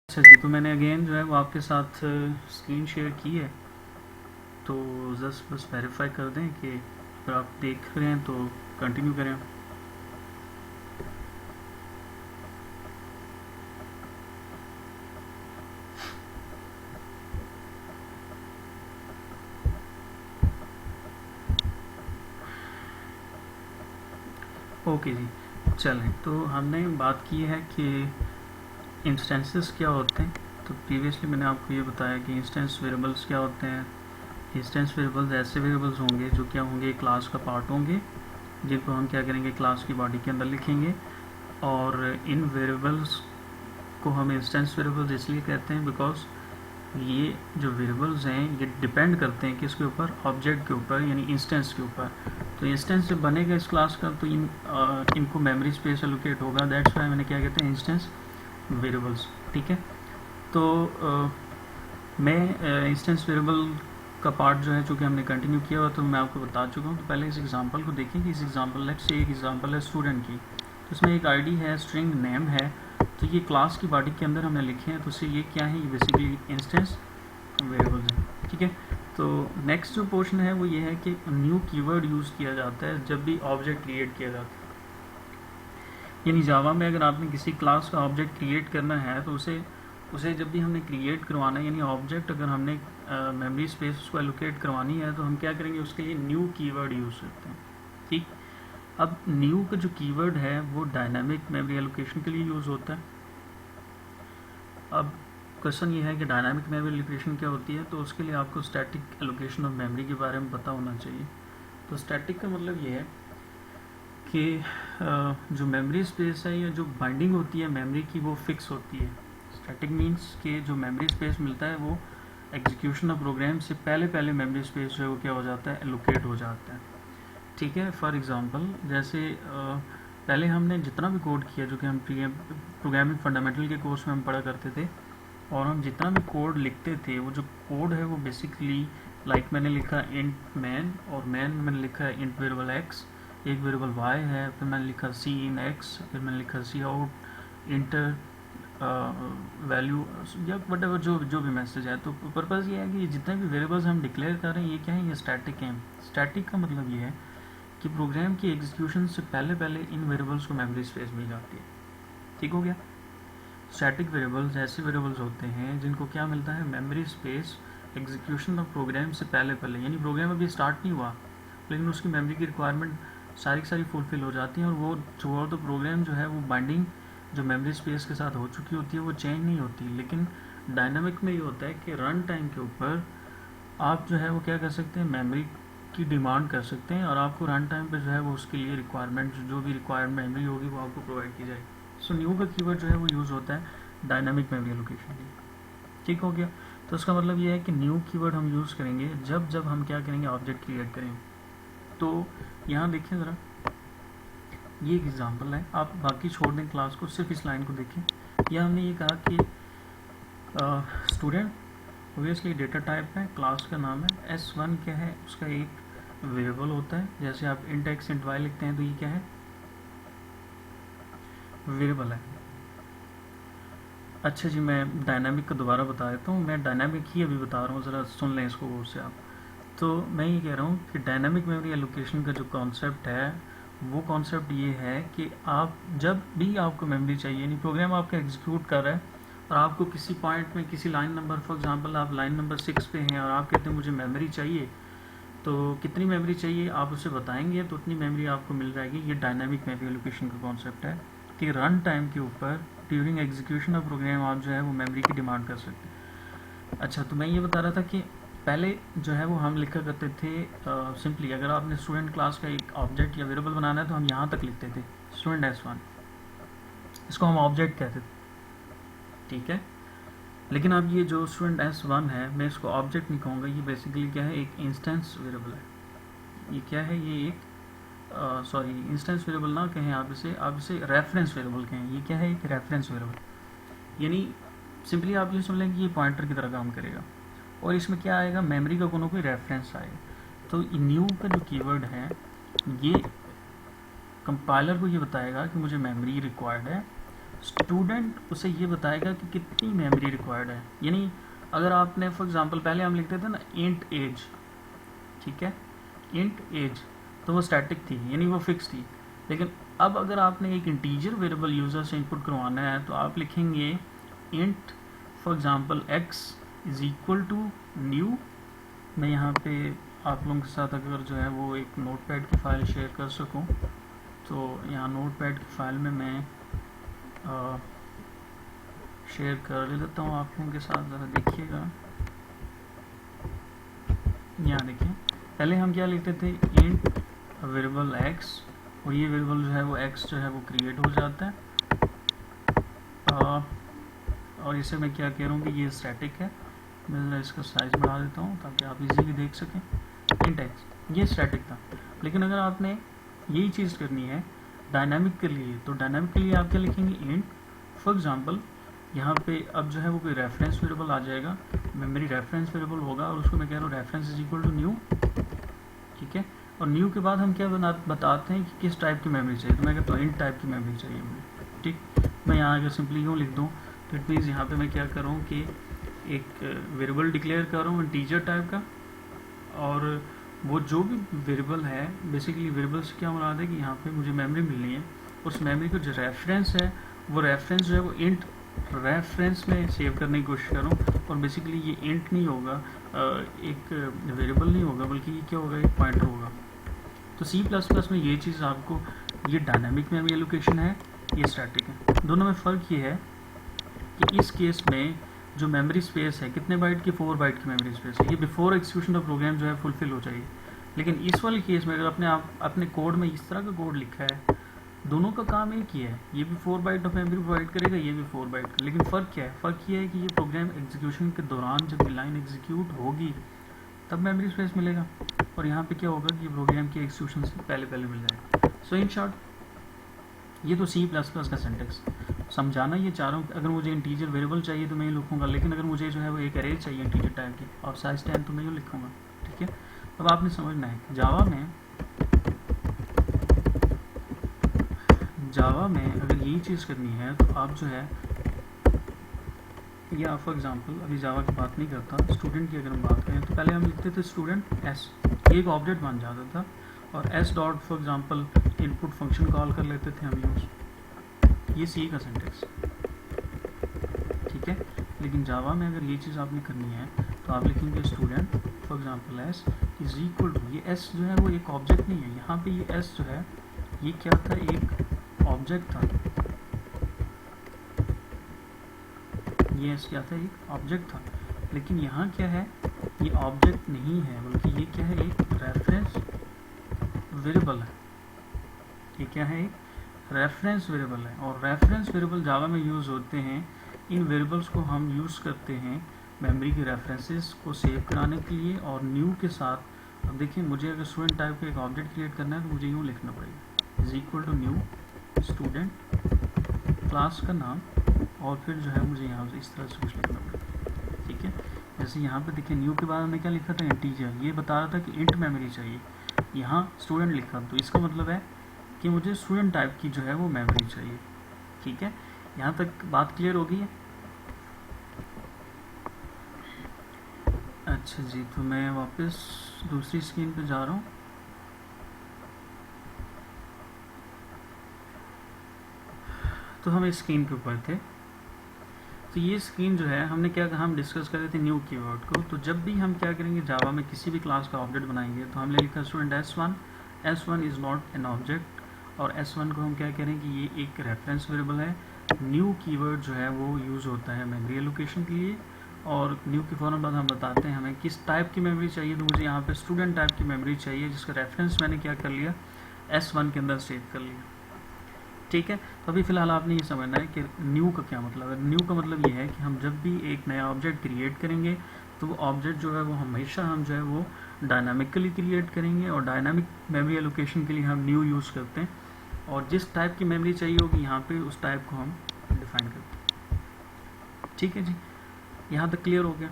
अच्छा जी, तो मैंने अगेन जो है वो आपके साथ स्क्रीन शेयर की है, तो जस्ट बस वेरीफाई कर दें कि अगर आप देख रहे हैं तो कंटिन्यू करें। ओके जी, चलें। तो हमने बात की है कि इंस्टेंसेस क्या होते हैं। तो प्रीवियसली मैंने आपको ये बताया कि इंस्टेंस वेरिएबल्स क्या होते हैं। इंस्टेंस वेरिएबल्स ऐसे वेरिएबल्स होंगे जो क्या होंगे, क्लास का पार्ट होंगे, जिनको हम क्या करेंगे, क्लास की बॉडी के अंदर लिखेंगे। और इन वेरिएबल्स को हम इंस्टेंस वेरिएबल्स इसलिए कहते हैं बिकॉज ये जो वेरिएबल्स हैं ये डिपेंड करते हैं किसके ऊपर, ऑब्जेक्ट के ऊपर, यानी इंस्टेंस के ऊपर। तो इंस्टेंस जब बनेगा इस क्लास का तो इनको मेमोरी स्पेस एलोकेट होगा। दैट्स वाई मैंने क्या कहते हैं, इंस्टेंस वेरिएबल्स। ठीक है, तो मैं इंस्टेंस वेरिएबल का पार्ट जो है चूँकि हमने कंटिन्यू किया हुआ तो मैं आपको बता चुका हूँ। तो पहले इस एग्जांपल को देखें कि इस एग्जांपल, लेट्स से एक एग्जांपल है स्टूडेंट की। तो इसमें एक आईडी है, स्ट्रिंग नेम है, तो ये क्लास की बॉडी के अंदर हमने लिखे हैं। तो इससे ये क्या है, ये बेसिकली इंस्टेंस वेरिएबल्स हैं। ठीक है, तो नेक्स्ट जो पोर्शन है वो ये है कि न्यू कीवर्ड यूज़ किया जाता है जब भी ऑब्जेक्ट क्रिएट किया जाता है। यानी जावा में अगर आपने किसी क्लास का ऑब्जेक्ट क्रिएट करना है तो उसे जब भी हमने क्रिएट करवाना है, यानी ऑब्जेक्ट अगर हमने मेमोरी स्पेस उसको एलोकेट करवानी है तो हम क्या करेंगे, उसके लिए न्यू कीवर्ड यूज़ करते हैं। ठीक, अब न्यू का जो कीवर्ड है वो डायनामिक मेमोरी एलोकेशन के लिए यूज़ होता है। अब क्वेश्चन ये है कि डायनामिक मेमोरी एलोकेशन क्या होती है, तो उसके लिए आपको स्टैटिक एलोकेशन ऑफ मेमोरी के बारे में पता होना चाहिए। तो स्टैटिक का मतलब ये है कि जो मेमोरी स्पेस है या जो बाइंडिंग होती है मेमोरी की वो फिक्स होती है। स्टैटिक मीन्स कि जो मेमोरी स्पेस मिलता है वो एग्जीक्यूशन ऑफ प्रोग्राम से पहले पहले मेमोरी स्पेस जो है वो क्या हो जाता है, एलोकेट हो जाता है। ठीक है, फॉर एग्जांपल जैसे पहले हमने जितना भी कोड किया, जो कि हम प्रोग्रामिंग फंडामेंटल के कोर्स में हम पढ़ा करते थे, और हम जितना भी कोड लिखते थे वो जो कोड है वो बेसिकली लाइक मैंने लिखा इंट मैन, और मैन में मैंने लिखा इंट वेरिएबल एक्स, एक वेरिएबल वाई है, फिर मैंने लिखा सी इन एक्स, फिर मैंने लिखा सी आउट इंटर वैल्यू या वट एवर जो भी मैसेज है। तो पर्पज़ ये है कि जितने भी वेरिएबल्स हम डिक्लेयर कर रहे हैं ये क्या है, ये स्टैटिक हैं। स्टैटिक का मतलब ये है कि प्रोग्राम की एग्जीक्यूशन से पहले पहले इन वेरिएबल्स को मेमोरी स्पेस मिल जाती है। ठीक हो गया। स्टैटिक वेरिएबल्स ऐसे वेरिएबल्स होते हैं जिनको क्या मिलता है, memory space execution of program से पहले पहले, यानी प्रोग्राम अभी स्टार्ट नहीं हुआ लेकिन उसकी मेमोरी की रिक्वायरमेंट सारी की सारी फुलफिल हो जाती हैं, और वो थ्रू आउट द प्रोग्राम जो है वो बाइंडिंग जो मेमोरी स्पेस के साथ हो चुकी होती है वो चेंज नहीं होती। लेकिन डायनामिक में ये होता है कि रन टाइम के ऊपर आप जो है वो क्या कर सकते हैं, मेमोरी की डिमांड कर सकते हैं, और आपको रन टाइम पे जो है वो उसके लिए रिक्वायरमेंट जो भी रिक्वायर्ड मेमोरी होगी वो आपको प्रोवाइड की जाएगी। सो न्यू का कीवर्ड जो है वो यूज़ होता है डायनामिक मेमोरी एलोकेशन के लिए। ठीक हो गया। तो उसका मतलब ये है कि न्यू कीवर्ड हम यूज़ करेंगे जब जब हम क्या करेंगे, ऑब्जेक्ट क्रिएट करेंगे। तो यहाँ देखिए ज़रा, ये एक एग्जांपल है, आप बाकी छोड़ दें क्लास को, सिर्फ इस लाइन को देखें। यह हमने ये कहा कि स्टूडेंट ओबियसली डेटा टाइप है, क्लास का नाम है, S1 क्या है, उसका एक वेरिएबल होता है। जैसे आप इंट एक्स इंट वाई लिखते हैं तो ये क्या है, वेरिएबल है। अच्छा जी, मैं डायनामिक का दोबारा बता देता हूँ, मैं डायनामिक ही अभी बता रहा हूँ, ज़रा सुन लें इसको गौर से आप। तो मैं ये कह रहा हूँ कि डायनामिक मेमोरी एलोकेशन का जो कॉन्सेप्ट है वो कॉन्सेप्ट ये है कि आप जब भी आपको मेमोरी चाहिए, यानी प्रोग्राम आपका एग्जीक्यूट कर रहा है और आपको किसी पॉइंट में किसी लाइन नंबर, फॉर एग्जांपल आप लाइन नंबर 6 पे हैं और आप कहते हैं मुझे मेमोरी चाहिए, तो कितनी मेमोरी चाहिए आप उसे बताएंगे तो उतनी मेमोरी आपको मिल जाएगी। ये डायनामिक मेमोरी एलोकेशन का कॉन्सेप्ट है कि रन टाइम के ऊपर ड्यूरिंग एग्जीक्यूशन ऑफ प्रोग्राम आप जो है वो मेमोरी की डिमांड कर सकते हैं। अच्छा, तो मैं ये बता रहा था कि पहले जो है वो हम लिखा करते थे सिंपली, अगर आपने स्टूडेंट क्लास का एक ऑब्जेक्ट या वेरिएबल बनाना है तो हम यहाँ तक लिखते थे स्टूडेंट S1, इसको हम ऑब्जेक्ट कहते थे। ठीक है, लेकिन अब ये जो स्टूडेंट S1 है मैं इसको ऑब्जेक्ट नहीं कहूँगा, ये बेसिकली क्या है, एक इंस्टेंस वेरिएबल है। ये क्या है, ये एक सॉरी इंस्टेंस वेरिएबल ना कहें, आप इसे रेफरेंस वेरिएबल कहें। ये क्या है, एक रेफरेंस वेरिएबल, यानी सिंपली आप ये सुन लें कि ये पॉइंटर की तरह काम करेगा, और इसमें क्या आएगा, मेमोरी का कोई रेफरेंस आएगा। तो न्यू का जो कीवर्ड है ये कंपाइलर को ये बताएगा कि मुझे मेमोरी रिक्वायर्ड है, स्टूडेंट उसे ये बताएगा कि कितनी मेमोरी रिक्वायर्ड है। यानी अगर आपने फॉर एग्जांपल पहले हम लिखते थे ना इंट एज, ठीक है, इंट एज, तो वो स्टैटिक थी, यानी वो फिक्स थी। लेकिन अब अगर आपने एक इंटीजर वेरिएबल यूज़र से इनपुट करवाना है तो आप लिखेंगे int for example x is equal to new. मैं यहाँ पे आप लोगों के साथ अगर जो है वो एक नोटपैड की फ़ाइल शेयर कर सकूँ तो यहाँ नोटपैड की फ़ाइल में मैं शेयर कर लेता हूँ आप लोगों के साथ, ज़रा देखिएगा। यहाँ देखिए, पहले हम क्या लिखते थे, इंट वेरिएबल x, और ये वेरिएबल जो है वो x जो है वो क्रिएट हो जाता है। और इसे मैं क्या कह रहा हूँ कि ये स्टैटिक है। मैं ज़रा इसका साइज बढ़ा देता हूँ ताकि आप इजीली देख सकें। इंट x ये स्टैटिक था, लेकिन अगर आपने यही चीज़ करनी है डायनामिक के लिए, तो डायनामिक के लिए आप क्या लिखेंगे, इंट फॉर एग्जांपल यहाँ पे अब जो है वो कोई रेफरेंस वेरिएबल आ जाएगा, मेमोरी रेफरेंस वेरिएबल होगा, और उसको मैं कह रहा हूँ reference is equal to new, ठीक है। और न्यू के बाद हम क्या बताते हैं कि किस टाइप की मेमोरी चाहिए, तो मैं कहता हूँ इंट टाइप की मेमोरी चाहिए मुझे, ठीक। मैं यहाँ अगर सिंपली यूँ लिख दूँ तो इट मीन्स यहाँ पे मैं क्या कर रहा हूँ कि एक वेरिएबल डिक्लेयर कर रहा हूँ इंटीजर टाइप का, और वो जो भी वेरिएबल है, बेसिकली वेरिएबल से क्या मुराद है कि यहाँ पे मुझे मेमोरी मिलनी है, उस मेमोरी का जो रेफरेंस है वो रेफरेंस जो है वो इंट रेफरेंस में सेव करने की कोशिश कर रहा हूँ। और बेसिकली ये इंट नहीं होगा, एक वेरिएबल नहीं होगा, बल्कि ये क्या होगा, एक पॉइंटर होगा। तो C++ में ये चीज़ आपको, ये डायनामिक मेमोरी एलोकेशन है, ये स्टैटिक है। दोनों में फ़र्क ये है कि इस केस में जो मेमोरी स्पेस है कितने बाइट की, 4 बाइट की मेमोरी स्पेस है, ये बिफोर एग्जीक्यूशन ऑफ प्रोग्राम जो है फुलफिल हो जाएगी। लेकिन इस वाले केस में अगर अपने कोड में इस तरह का कोड लिखा है, दोनों का काम एक ही है, ये भी 4 बाइट ऑफ मेमोरी प्रोवाइड करेगा, ये भी 4 बाइट का। लेकिन फ़र्क क्या है, फ़र्क ये है कि ये प्रोग्राम एग्जीक्यूशन के दौरान जब ये लाइन एग्जीक्यूट होगी तब मेमोरी स्पेस मिलेगा, और यहाँ पे क्या होगा कि ये प्रोग्राम के एग्जीक्यूशन से पहले मिल जाएगा। सो इन शॉर्ट ये तो C++ का सिंटेक्स समझाना ये चाह रहा हूँ। अगर मुझे इंटीजर वेरिएबल चाहिए तो मैं ये लिखूँगा, लेकिन अगर मुझे जो है वो एक अरे चाहिए इंटीजर टाइप की और साइज 10 तो मैं ये लिखूँगा, ठीक है। अब आपने समझना है जावा में अगर यही चीज़ करनी है तो आप जो है, या फॉर एग्जांपल अभी जावा की बात नहीं करता, स्टूडेंट की अगर हम बात करें तो पहले हम लिखते थे स्टूडेंट एस, एक ऑब्जेक्ट बन जाता था, और S dot for example input function call कर लेते थे हम यूज, ये सी का सिंटेक्स, ठीक है। लेकिन जावा में अगर ये चीज़ आपने करनी है तो आप लिखेंगे student for example S is equal to, ये एस जो है वो एक ऑब्जेक्ट नहीं है, यहाँ पे ये एस जो है ये क्या था, एक ऑब्जेक्ट था, ये एस क्या था, एक ऑब्जेक्ट था। लेकिन यहाँ क्या है, ये ऑब्जेक्ट नहीं है, बल्कि ये क्या है, एक रेफरेंस वेरिएबल है। ये क्या है, एक रेफरेंस वेरिएबल है, और रेफरेंस वेरिएबल जावा में यूज़ होते हैं। इन वेरिएबल्स को हम यूज़ करते हैं मेमोरी के रेफरेंसेस को सेव कराने के लिए, और न्यू के साथ। अब देखिए, मुझे अगर स्टूडेंट टाइप का एक ऑब्जेक्ट क्रिएट करना है तो मुझे यूँ लिखना पड़ेगा, is equal to new student, class का नाम, और फिर जो है मुझे यहाँ से इस तरह से कुछ लिखना पड़ेगा, ठीक है। जैसे यहाँ पे देखिए न्यू के बाद हमने क्या लिखा था, इंटीजर, ये बता रहा था कि इंट मेमोरी चाहिए, यहाँ स्टूडेंट लिखा, तो इसका मतलब है कि मुझे स्टूडेंट टाइप की जो है वो मेमोरी चाहिए, ठीक है। यहाँ तक बात क्लियर हो गई है। अच्छा जी, तो मैं वापस दूसरी स्क्रीन पे जा रहा हूँ। तो हम इस स्क्रीन के ऊपर थे, तो ये स्क्रीन जो है हमने क्या कहा, हम डिस्कस कर रहे थे न्यू कीवर्ड को। तो जब भी हम क्या करेंगे, जावा में किसी भी क्लास का ऑब्जेक्ट बनाएंगे तो हमने लिखा student S1 is not an object, और S1 को हम क्या करें कि ये एक रेफरेंस वेरिएबल है। न्यू कीवर्ड जो है वो यूज़ होता है मेमोरी एलोकेशन के लिए, और न्यू के फ़ौरन बाद हम बताते हैं हमें किस टाइप की मेमोरी चाहिए। तो मुझे यहाँ पे स्टूडेंट टाइप की मेमोरी चाहिए, जिसका रेफरेंस मैंने क्या कर लिया, S1 के अंदर सेव कर लिया, ठीक है। तो अभी फ़िलहाल आपने ये समझना है कि न्यू का क्या मतलब है। न्यू का मतलब ये है कि हम जब भी एक नया ऑब्जेक्ट क्रिएट करेंगे तो वो ऑब्जेक्ट जो है वो हमेशा हम जो है वो डायनामिकली क्रिएट करेंगे, और डायनामिक मेमोरी एलोकेशन के लिए हम न्यू यूज़ करते हैं, और जिस टाइप की मेमोरी चाहिए होगी यहाँ पे उस टाइप को हम डिफाइन करते हैं, ठीक है जी। यहाँ तक क्लियर हो गया।